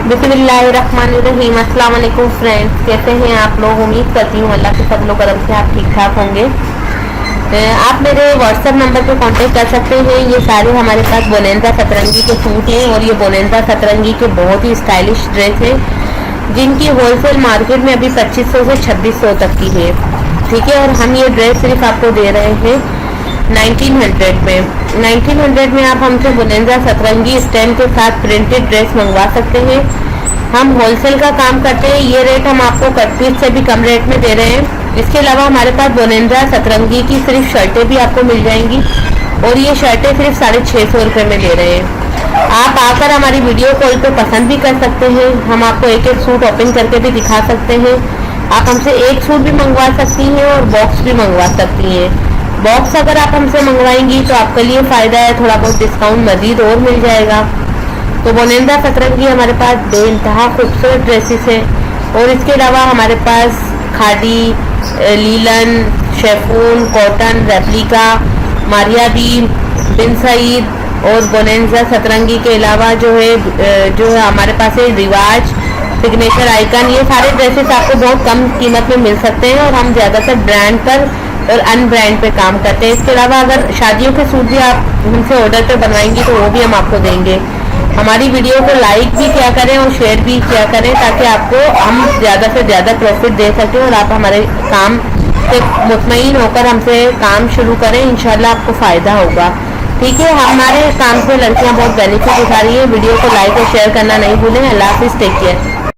बिस्मिल्लाहिर्रहमानिर्रहीम। अस्सलाम वालेकुम फ्रेंड्स, कैसे हैं आप लोग। उम्मीद करती हूँ अल्लाह के फजल करम से आप ठीक ठाक होंगे। आप मेरे व्हाट्सएप नंबर पर कांटेक्ट कर सकते हैं। ये सारे हमारे पास बोनेंजा सतरंगी के सूट हैं और ये बोनेंजा सतरंगी के बहुत ही स्टाइलिश ड्रेस हैं जिनकी होलसेल मार्केट में अभी 2500 से 2600 तक की है। ठीक है, और हम ये ड्रेस सिर्फ आपको दे रहे हैं 1900 में। 1900 में आप हमसे बोनेंजा सतरंगी स्टैंड के साथ प्रिंटेड ड्रेस मंगवा सकते हैं। हम होलसेल का काम करते हैं। ये रेट हम आपको कट पीस से भी कम रेट में दे रहे हैं। इसके अलावा हमारे पास बोनेंजा सतरंगी की सिर्फ शर्टें भी आपको मिल जाएंगी और ये शर्टें सिर्फ 650 रुपये में दे रहे हैं। आप आकर हमारी वीडियो कॉल पे पसंद भी कर सकते हैं। हम आपको एक एक सूट ओपन करके भी दिखा सकते हैं। आप हमसे एक सूट भी मंगवा सकती हैं और बॉक्स भी मंगवा सकती हैं। बॉक्स अगर आप हमसे मंगवाएंगी तो आपके लिए फ़ायदा है, थोड़ा बहुत डिस्काउंट मज़ीद और मिल जाएगा। तो बोनेंजा सतरंगी हमारे पास बेइंतहा खूबसूरत ड्रेसेस है और इसके अलावा हमारे पास khadi, linen, chiffon, cotton, replica, मारियाबी, बिन सईद और बोनेंजा सतरंगी के अलावा जो है हमारे पास है रिवाज, सिग्नेचर, आइकन। ये सारे ड्रेसेस आपको बहुत कम कीमत में मिल सकते हैं और हम ज़्यादातर ब्रांड पर और अनब्रांड पे काम करते हैं। इसके अलावा अगर शादियों के सूट भी आप हमसे ऑर्डर पे बनवाएंगी तो वो भी हम आपको देंगे। हमारी वीडियो को लाइक भी किया करें और शेयर भी किया करें ताकि आपको हम ज़्यादा से ज़्यादा प्रॉफिट दे सकें और आप हमारे काम से मुतमईन होकर हमसे काम शुरू करें। इंशाल्लाह आपको फ़ायदा होगा। ठीक है, हमारे काम से लड़कियां बहुत बेनिफिट उठा रही है। वीडियो को लाइक और शेयर करना नहीं भूलें। अल्लाह हाफिज़, टेक केयर।